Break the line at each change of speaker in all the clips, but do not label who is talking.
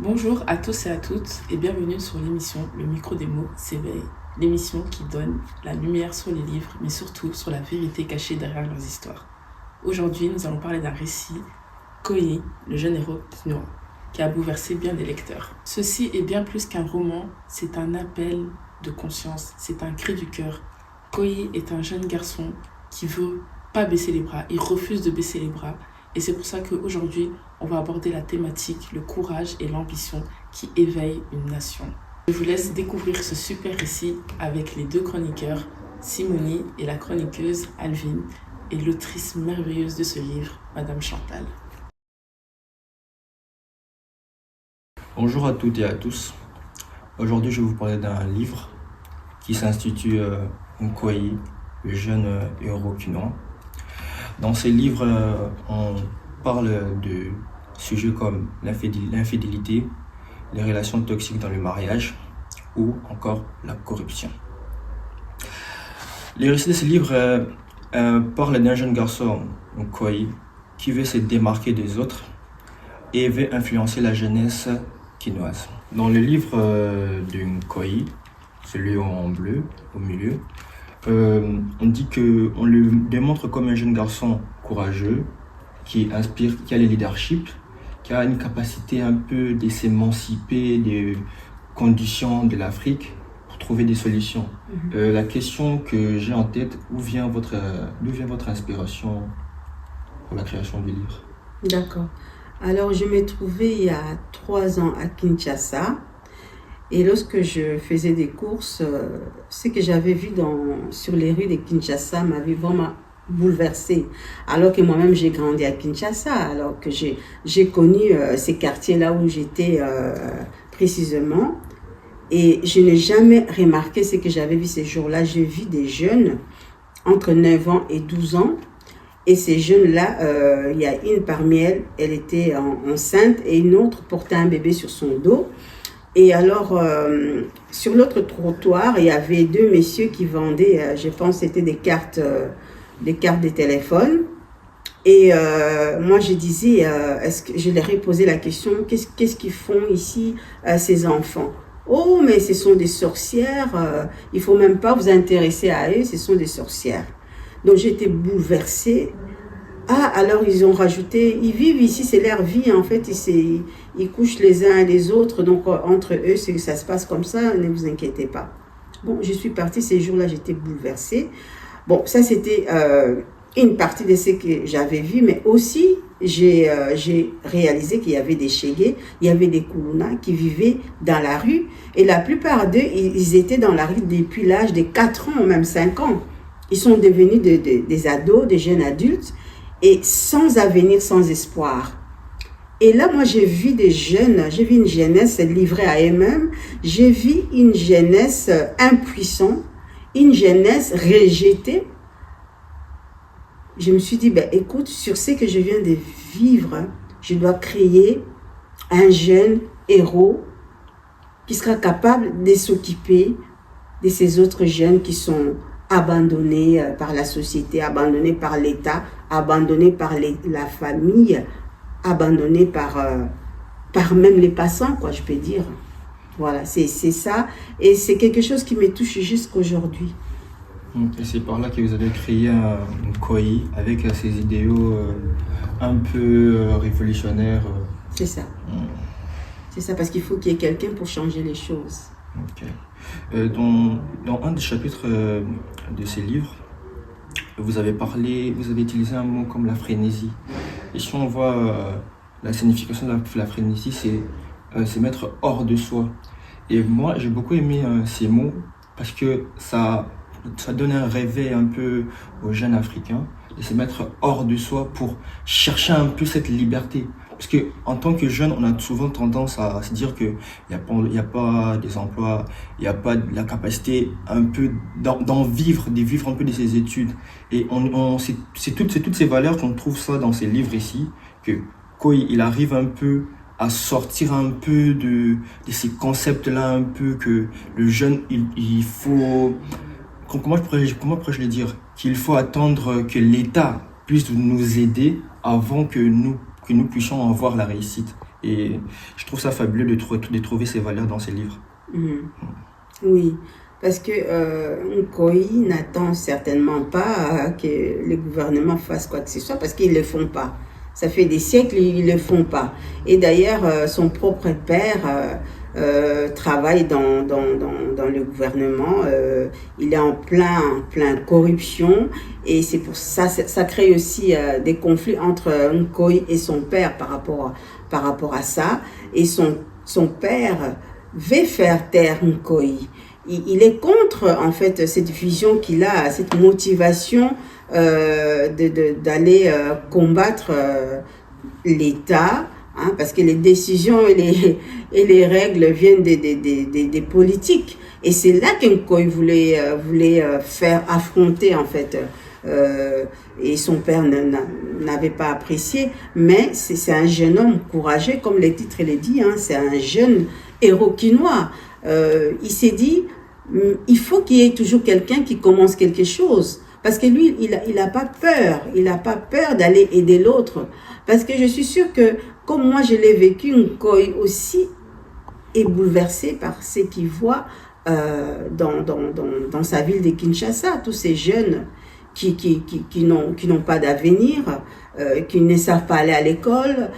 Bonjour à tous et à toutes et bienvenue sur l'émission Le micro des mots s'éveille, l'émission qui donne la lumière sur les livres mais surtout sur la vérité cachée derrière leurs histoires. Aujourd'hui, nous allons parler d'un récit, Koyi, le jeune héros quinois, qui a bouleversé bien des lecteurs. Ceci est bien plus qu'un roman, c'est un appel de conscience, c'est un cri du cœur. Koyi est un jeune garçon qui veut pas baisser les bras, il refuse de baisser les bras. Et c'est pour ça qu'aujourd'hui, on va aborder la thématique, le courage et l'ambition qui éveillent une nation. Je vous laisse découvrir ce super récit avec les deux chroniqueurs, Simoni et la chroniqueuse Alvin, et l'autrice merveilleuse de ce livre, Madame Chantal.
Bonjour à toutes et à tous. Aujourd'hui, je vais vous parler d'un livre qui s'intitule Nkoyi, le jeune héros quinois. Dans ce livre, on parle de sujets comme l'infidélité, les relations toxiques dans le mariage ou encore la corruption. Les récits de ce livre parlent d'un jeune garçon, Nkoyi, qui veut se démarquer des autres et veut influencer la jeunesse quinoise. Dans le livre de Nkoyi, celui en bleu au milieu, on dit qu'on le démontre comme un jeune garçon courageux, qui inspire, qui a le leadership, qui a une capacité un peu de s'émanciper des conditions de l'Afrique pour trouver des solutions. La question que j'ai en tête, d'où vient votre inspiration pour la création du livre?
D'accord. Alors, je me trouvais il y a 3 ans à Kinshasa. Et lorsque je faisais des courses, ce que j'avais vu sur les rues de Kinshasa m'avait vraiment bouleversée. Alors que moi-même, j'ai grandi à Kinshasa, alors que j'ai connu ces quartiers-là où j'étais précisément. Et je n'ai jamais remarqué ce que j'avais vu ces jours-là. J'ai vu des jeunes entre 9 ans et 12 ans. Et ces jeunes-là, il y a une parmi elles, elle était enceinte et une autre portait un bébé sur son dos. Et alors, sur l'autre trottoir, il y avait 2 messieurs qui vendaient, je pense, c'était des cartes de téléphone. Et moi, je disais, je leur ai posé la question, qu'est-ce qu'ils font ici, ces enfants? Oh, mais ce sont des sorcières, il faut même pas vous intéresser à eux, ce sont des sorcières. Donc, j'étais bouleversée. Ah, alors ils ont rajouté, ils vivent ici, c'est leur vie en fait, ils couchent les uns et les autres, donc entre eux, ça se passe comme ça, ne vous inquiétez pas. Bon, je suis partie ces jours-là, j'étais bouleversée. Bon, ça c'était une partie de ce que j'avais vu, mais aussi j'ai réalisé qu'il y avait des Chégués, il y avait des Koulouna qui vivaient dans la rue, et la plupart d'eux, ils étaient dans la rue depuis l'âge de 4 ans, même 5 ans. Ils sont devenus des ados, des jeunes adultes, et sans avenir, sans espoir. Et là, moi, j'ai vu des jeunes, j'ai vu une jeunesse livrée à eux-mêmes, j'ai vu une jeunesse impuissante, une jeunesse rejetée. Je me suis dit, ben, écoute, sur ce que je viens de vivre, je dois créer un jeune héros qui sera capable de s'occuper de ces autres jeunes qui sont abandonnés par la société, abandonnés par l'État, abandonnés par la famille, abandonnés par même les passants, quoi, je peux dire. Voilà, c'est ça. Et c'est quelque chose qui me touche jusqu'aujourd'hui.
Et c'est par là que vous avez créé un Nkoyi avec ces idéaux un peu révolutionnaires.
C'est ça. C'est ça, parce qu'il faut qu'il y ait quelqu'un pour changer les choses.
Ok. Dans un des chapitres de ces livres, vous avez utilisé un mot comme la frénésie. Et si on voit la signification de la frénésie, c'est se mettre hors de soi. Et moi, j'ai beaucoup aimé ces mots parce que ça donne un réveil un peu aux jeunes Africains de se mettre hors de soi pour chercher un peu cette liberté. Parce qu'en tant que jeune, on a souvent tendance à se dire qu'il n'y a pas des emplois, il n'y a pas la capacité un peu d'en vivre, de vivre un peu de ses études. Et c'est toutes ces valeurs qu'on trouve ça dans ces livres ici, que Koyi, il arrive un peu à sortir un peu de ces concepts-là, un peu que le jeune, il faut... Comment pourrais-je le dire? Qu'il faut attendre que l'État puisse nous aider avant que nous puissions en voir la réussite. Et je trouve ça fabuleux de trouver ces valeurs dans ces livres.
Oui, parce que Nkoi n'attend certainement pas que les gouvernements fassent quoi que ce soit, parce qu'ils ne le font pas. Ça fait des siècles, ils ne le font pas. Et d'ailleurs, son propre père travaille dans le gouvernement. Il est en plein corruption. Et c'est pour ça, ça crée aussi des conflits entre Nkoi et son père par rapport à ça. Et son père veut faire taire Nkoi. Il est contre, en fait, cette vision qu'il a, cette motivation d'aller combattre l'État, hein, parce que les décisions et les règles viennent des politiques. Et c'est là qu'Nkoi voulait faire affronter, en fait, et son père n'avait pas apprécié. Mais c'est un jeune homme courageux, comme le titre le dit, hein, c'est un jeune héros quinois. Il s'est dit, il faut qu'il y ait toujours quelqu'un qui commence quelque chose. Parce que lui, il a pas peur. Il n'a pas peur d'aller aider l'autre. Parce que je suis sûre que, comme moi je l'ai vécu, Nkoi aussi est bouleversé par ce qu'il voit dans sa ville de Kinshasa. Tous ces jeunes qui n'ont pas d'avenir, qui ne savent pas aller à l'école,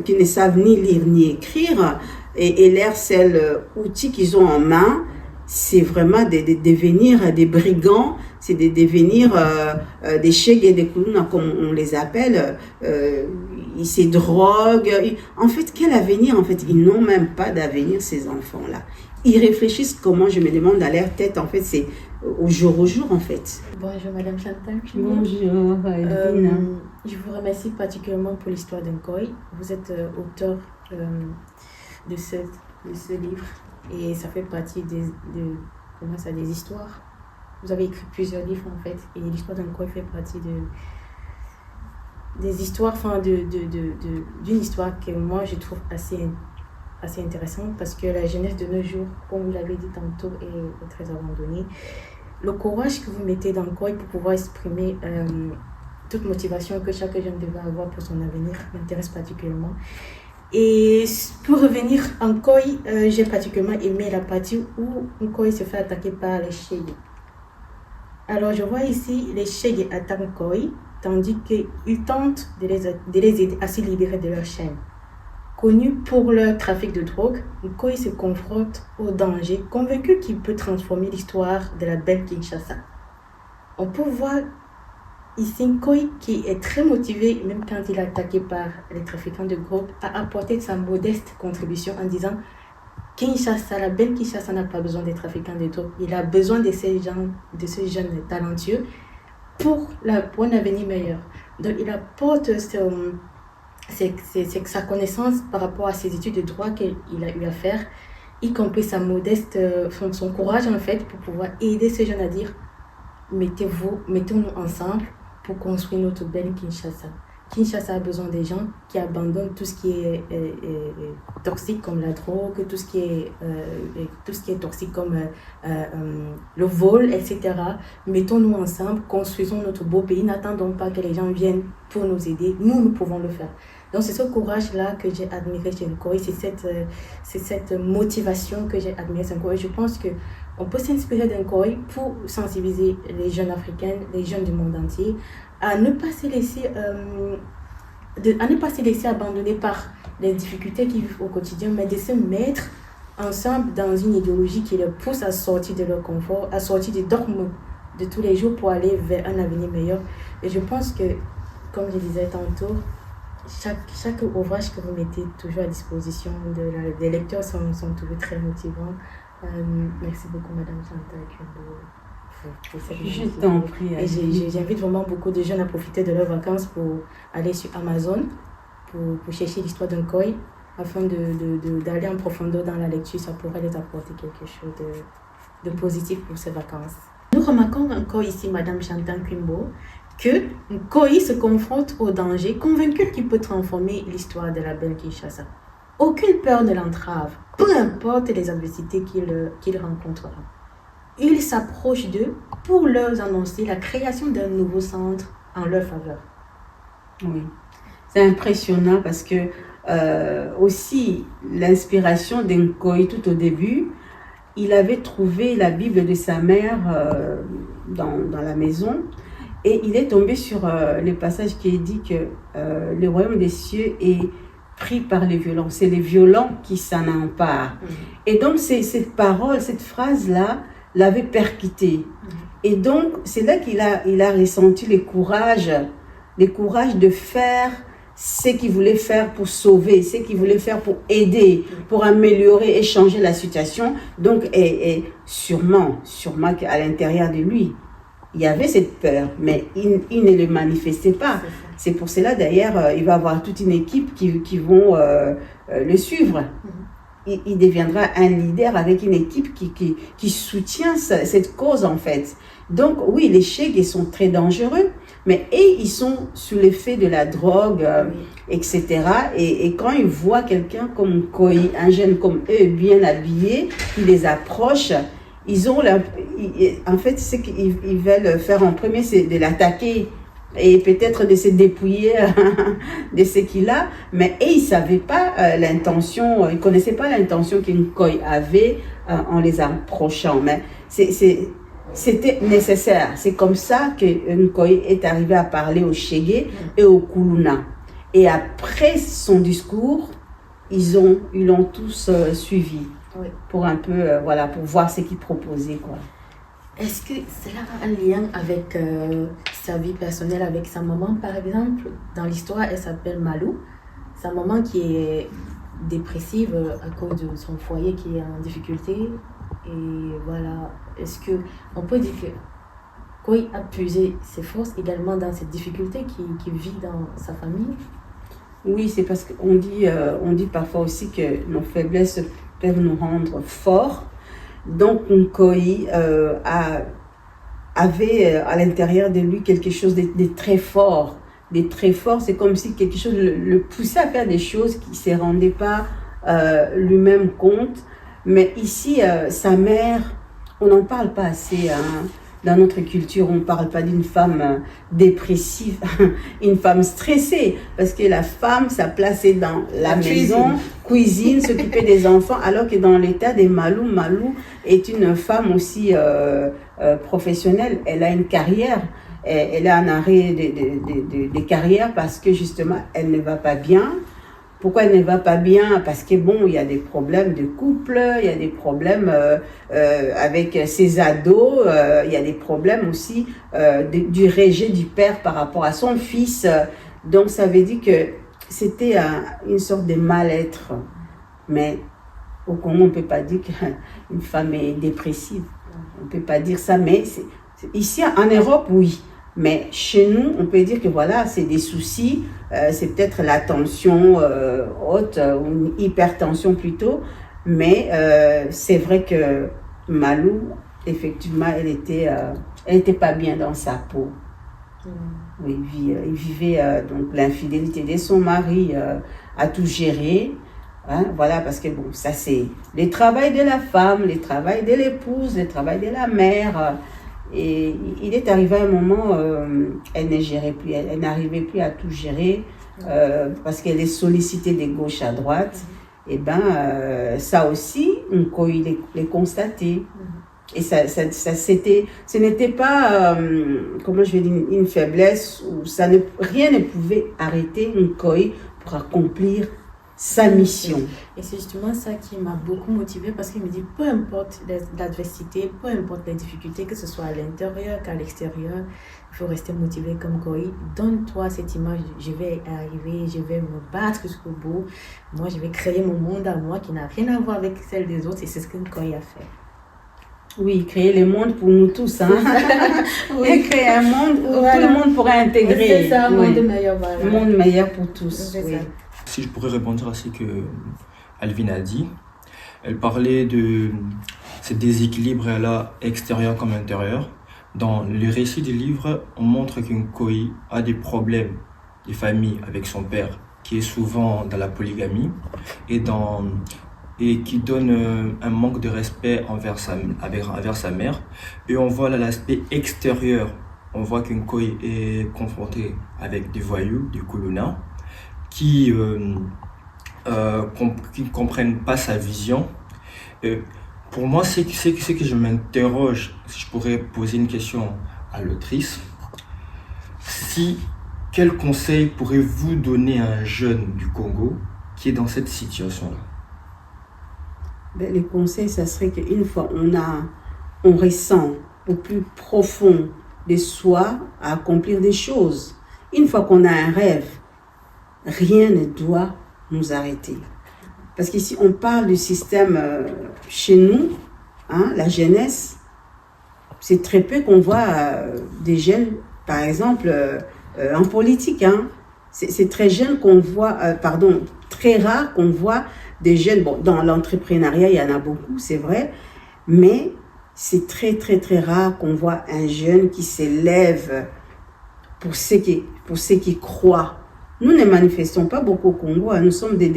qui ne savent ni lire ni écrire. Et leur seul outil qu'ils ont en main, c'est vraiment de devenir des brigands, c'est de devenir des chègues et des koulouna, comme on les appelle. Ils se droguent. En fait, quel avenir? En fait, ils n'ont même pas d'avenir, ces enfants-là. Ils réfléchissent comment, je me demande, dans leur tête, en fait, c'est au jour, en fait.
Bonjour Madame Chantal.
Bonjour, Elvina.
Je vous remercie particulièrement pour l'histoire d'Nkoi. Vous êtes auteur de ce livre et ça fait partie des histoires. Vous avez écrit plusieurs livres en fait et l'histoire d'Nkoi fait partie des histoires, d'une histoire que moi je trouve assez intéressante parce que la jeunesse de nos jours, comme vous l'avez dit tantôt, est très abandonnée. Le courage que vous mettez dans Nkoi pour pouvoir exprimer toute motivation que chaque jeune devait avoir pour son avenir m'intéresse particulièrement. Et pour revenir à Nkoi, j'ai particulièrement aimé la partie où Nkoi se fait attaquer par les Chege. Alors je vois ici les Chege attaquent Nkoi, tandis qu'ils tentent de les aider à se libérer de leur chaîne. Connu pour leur trafic de drogue, Nkoi se confronte au danger, convaincu qu'il peut transformer l'histoire de la belle Kinshasa. On peut voir ici Nkoi qui est très motivé, même quand il est attaqué par les trafiquants de drogue, à apporter sa modeste contribution en disant Kinshasa, la belle Kinshasa n'a pas besoin des trafiquants de drogue, il a besoin de ces jeunes talentueux pour un avenir meilleur. Donc il apporte c'est sa connaissance par rapport à ses études de droit qu'il a eu à faire, y compris son courage en fait pour pouvoir aider ces jeunes à dire mettons-nous ensemble pour construire notre belle Kinshasa. Kinshasa a besoin des gens qui abandonnent tout ce qui est toxique comme la drogue, tout ce qui est toxique comme le vol, etc. Mettons-nous ensemble, construisons notre beau pays, n'attendons pas que les gens viennent pour nous aider, nous pouvons le faire. Donc c'est ce courage-là que j'ai admiré chez Nkoi, c'est cette motivation que j'ai admirée chez Nkoi. Je pense qu'on peut s'inspirer d'Nkoi pour sensibiliser les jeunes africains, les jeunes du monde entier, à ne pas se laisser abandonner par les difficultés qu'ils vivent au quotidien, mais de se mettre ensemble dans une idéologie qui les pousse à sortir de leur confort, à sortir des dogmes de tous les jours pour aller vers un avenir meilleur. Et je pense que, comme je disais tantôt, chaque ouvrage que vous mettez toujours à disposition des lecteurs sont toujours très motivants. Merci beaucoup, Madame Chantal.
Je t'en prie.
Et j'invite vraiment beaucoup de jeunes à profiter de leurs vacances pour aller sur Amazon, pour chercher l'histoire d'Nkoi, afin d'aller en profondeur dans la lecture. Ça pourrait les apporter quelque chose de positif pour ces vacances. Nous remarquons encore ici, Madame Chantal Kwimbo, que Nkoi se confronte au danger, convaincu qu'il peut transformer l'histoire de la belle Kinshasa. Aucune peur ne l'entrave, peu importe les adversités qu'il rencontrera. Il s'approche d'eux pour leur annoncer la création d'un nouveau centre en leur faveur.
Oui, c'est impressionnant parce que aussi l'inspiration d'Nkoi tout au début. Il avait trouvé la Bible de sa mère dans la maison et il est tombé sur le passage qui dit que le royaume des cieux est pris par les violents. C'est les violents qui s'en emparent. Et donc, cette parole, cette phrase-là, l'avait percuté. Et donc, c'est là qu'il a ressenti le courage de faire ce qu'il voulait faire pour sauver, ce qu'il voulait faire pour aider, pour améliorer et changer la situation. Donc, et sûrement qu'à l'intérieur de lui, il y avait cette peur, mais il ne le manifestait pas. C'est pour cela, d'ailleurs, il va avoir toute une équipe qui vont le suivre. Il deviendra un leader avec une équipe qui soutient cette cause, en fait. Donc, oui, les Cheikh sont très dangereux, mais ils sont sous l'effet de la drogue, etc. Et quand ils voient quelqu'un comme Koi, un jeune comme eux, bien habillé, qui les approche, ils ont en fait, ce qu'ils veulent faire en premier, c'est de l'attaquer et peut-être de se dépouiller de ce qu'il a, mais ils ne savaient pas l'intention, ils ne connaissaient pas l'intention qu'Nkoi avait en les approchant. Mais c'était nécessaire. C'est comme ça que Nkoi est arrivé à parler au Shege et au Kuluna. Et après son discours, ils l'ont tous suivi pour un peu, pour voir ce qu'il proposait, quoi.
Est-ce que cela a un lien avec sa vie personnelle, avec sa maman, par exemple? Dans l'histoire, elle s'appelle Malou. Sa maman qui est dépressive à cause de son foyer qui est en difficulté. Et voilà, est-ce qu'on peut dire que Koi a puisé ses forces également dans cette difficulté qu'il vit dans sa famille?
Oui, c'est parce qu'on dit parfois aussi que nos faiblesses peuvent nous rendre forts. Donc, Nkoi avait à l'intérieur de lui quelque chose de très fort. C'est comme si quelque chose le poussait à faire des choses qu'il ne se rendait pas lui-même compte. Mais ici, sa mère, on n'en parle pas assez. Dans notre culture, on ne parle pas d'une femme dépressive, une femme stressée. Parce que la femme, sa place est dans la maison, cuisine, s'occuper des enfants. Alors que dans l'état des Malou est une femme aussi professionnelle. Elle a une carrière. Elle a un arrêt de carrière parce que justement, elle ne va pas bien. Pourquoi elle ne va pas bien? Parce que il y a des problèmes de couple, il y a des problèmes avec ses ados, il y a des problèmes aussi du rejet du père par rapport à son fils. Donc ça veut dire que c'était une sorte de mal-être. Mais au Congo, on ne peut pas dire qu'une femme est dépressive. On ne peut pas dire ça, mais ici en Europe, oui. Mais chez nous, on peut dire que voilà, c'est des soucis, c'est peut-être la tension haute, ou une hypertension plutôt. Mais c'est vrai que Malou, effectivement, elle était pas bien dans sa peau. Oui, il vivait donc l'infidélité de son mari à tout gérer. Voilà, parce que ça c'est le travail de la femme, le travail de l'épouse, le travail de la mère. Et il est arrivé à un moment, elle ne gérait plus, elle n'arrivait plus à tout gérer parce qu'elle est sollicitée de gauche à droite. Et ça aussi, Nkoi l'a constaté. Et ce n'était pas, comment je vais dire, une faiblesse où rien ne pouvait arrêter Nkoi pour accomplir sa mission.
Et c'est justement ça qui m'a beaucoup motivée parce qu'il me dit peu importe l'adversité, peu importe les difficultés, que ce soit à l'intérieur qu'à l'extérieur, il faut rester motivé comme Koi. Donne-toi cette image, je vais arriver, je vais me battre jusqu'au bout. Moi, je vais créer mon monde à moi qui n'a rien à voir avec celle des autres et c'est ce que Koi a fait.
Oui, créer le monde pour nous tous. Oui. Et créer un monde où tout le monde pourrait intégrer.
C'est ça, un monde meilleur. Voilà.
Un monde meilleur pour tous. Oui.
Si je pourrais répondre à ce que Alvin a dit, elle parlait de ce déséquilibre là, extérieur comme intérieur. Dans le récit du livre, on montre qu'Nkoi a des problèmes de famille avec son père, qui est souvent dans la polygamie, et qui donne un manque de respect envers sa mère. Et on voit là l'aspect extérieur. On voit qu'Nkoi est confronté avec des voyous, des Kuluna, qui qui ne comprennent pas sa vision. Pour moi, c'est que je m'interroge, si je pourrais poser une question à l'autrice, quel conseil pourrez-vous donner à un jeune du Congo qui est dans cette situation-là?
Les conseils, ça serait qu'une fois on ressent au plus profond de soi à accomplir des choses. Une fois qu'on a un rêve, rien ne doit nous arrêter. Parce qu'ici, on parle du système chez nous, hein, la jeunesse. C'est très peu qu'on voit des jeunes, par exemple, en politique. Hein. C'est très jeune qu'on voit, très rare qu'on voit des jeunes. Bon, dans l'entrepreneuriat, il y en a beaucoup, c'est vrai, mais c'est très, très, très rare qu'on voit un jeune qui s'élève pour ceux qui croient. Nous ne manifestons pas beaucoup au Congo, hein. Nous sommes des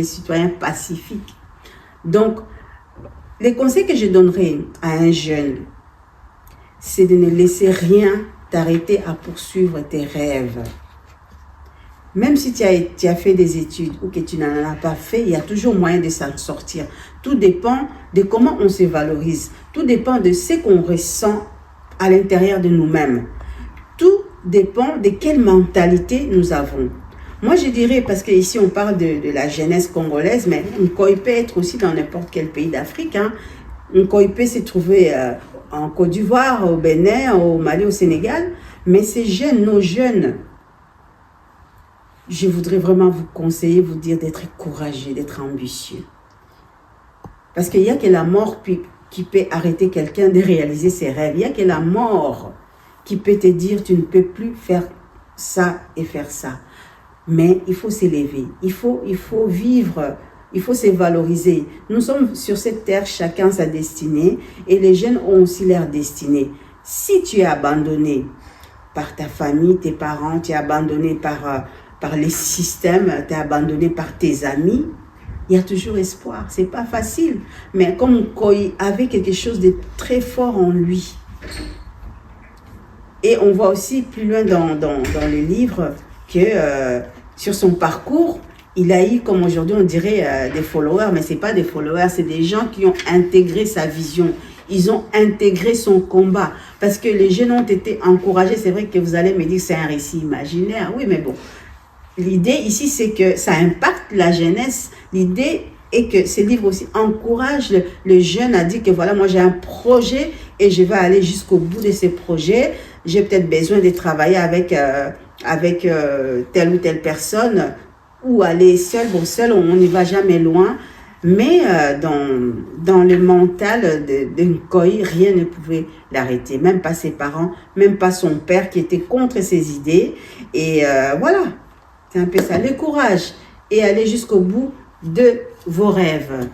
citoyens pacifiques. Donc, les conseils que je donnerais à un jeune, c'est de ne laisser rien t'arrêter à poursuivre tes rêves. Même si tu as fait des études ou que tu n'en as pas fait, il y a toujours moyen de s'en sortir. Tout dépend de comment on se valorise. Tout dépend de ce qu'on ressent à l'intérieur de nous-mêmes. Tout dépend de quelle mentalité nous avons. Moi, je dirais, parce qu'ici, on parle de la jeunesse congolaise, mais Nkoy peut être aussi dans n'importe quel pays d'Afrique. Hein. Nkoy peut se trouver en Côte d'Ivoire, au Bénin, au Mali, au Sénégal. Mais ces jeunes, nos jeunes, je voudrais vraiment vous conseiller, vous dire d'être courageux, d'être ambitieux. Parce qu'il n'y a que la mort qui peut arrêter quelqu'un de réaliser ses rêves. Il n'y a que la mort qui peut te dire tu ne peux plus faire ça et faire ça. Mais il faut s'élever, il faut vivre, il faut se valoriser. Nous sommes sur cette terre, chacun sa destinée, et les jeunes ont aussi leur destinée. Si tu es abandonné par ta famille, tes parents, tu es abandonné par les systèmes, tu es abandonné par tes amis, il y a toujours espoir. C'est pas facile, mais comme Nkoy avait quelque chose de très fort en lui. Et on voit aussi plus loin dans le livre que sur son parcours, il a eu, comme aujourd'hui on dirait, des followers, mais ce n'est pas des followers, c'est des gens qui ont intégré sa vision. Ils ont intégré son combat. Parce que les jeunes ont été encouragés. C'est vrai que vous allez me dire que c'est un récit imaginaire. Oui, mais bon. L'idée ici, c'est que ça impacte la jeunesse. L'idée est que ces livres aussi encouragent le jeune à dire que voilà, moi j'ai un projet et je vais aller jusqu'au bout de ce projet. J'ai peut-être besoin de travailler avec telle ou telle personne ou aller seul. Bon, seul, on n'y va jamais loin. Mais dans le mental de Nkoy, rien ne pouvait l'arrêter. Même pas ses parents, même pas son père qui était contre ses idées. Et voilà, c'est un peu ça. Le courage et aller jusqu'au bout de vos rêves.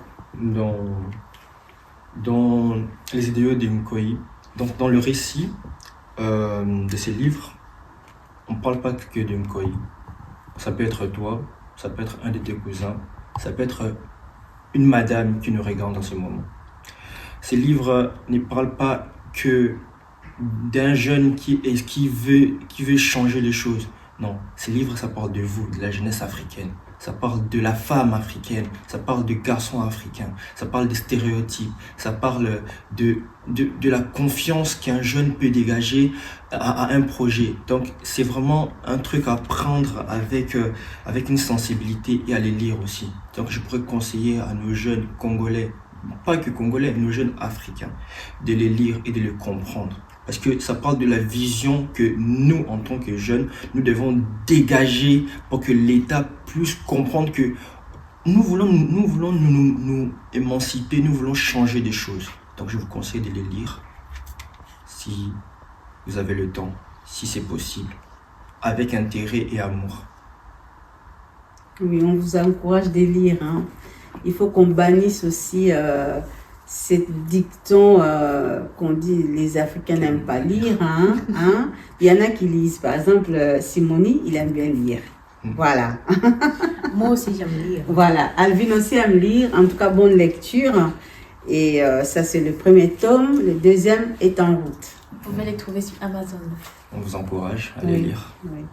Dans les idéaux de Nkoy, dans le récit de ces livres, on ne parle pas que de Nkoy. Ça peut être toi, ça peut être un de tes cousins, ça peut être une madame qui nous regarde en ce moment. Ces livres ne parlent pas que d'un jeune qui veut changer les choses. Non, ces livres, ça parle de vous, de la jeunesse africaine. Ça parle de la femme africaine, ça parle du garçon africain, ça parle des stéréotypes, ça parle de la confiance qu'un jeune peut dégager à un projet. Donc, c'est vraiment un truc à prendre avec une sensibilité et à les lire aussi. Donc, je pourrais conseiller à nos jeunes Congolais, pas que Congolais, nos jeunes Africains, de les lire et de les comprendre. Parce que ça parle de la vision que nous, en tant que jeunes, nous devons dégager pour que l'État puisse comprendre que nous voulons nous émanciper, nous voulons changer des choses. Donc je vous conseille de les lire, si vous avez le temps, si c'est possible, avec intérêt et amour.
Oui, on vous encourage de lire. Hein. Il faut qu'on bannisse aussi cette dicton qu'on dit les Africains n'aiment pas lire. Hein. Il y en a qui lisent. Par exemple, Simoni, il aime bien lire. Voilà.
Moi aussi, j'aime lire.
Voilà. Alvin aussi aime lire. En tout cas, bonne lecture. Et ça, c'est le premier tome. Le deuxième est en route.
Vous pouvez les trouver sur Amazon.
On vous encourage à les lire.
Oui.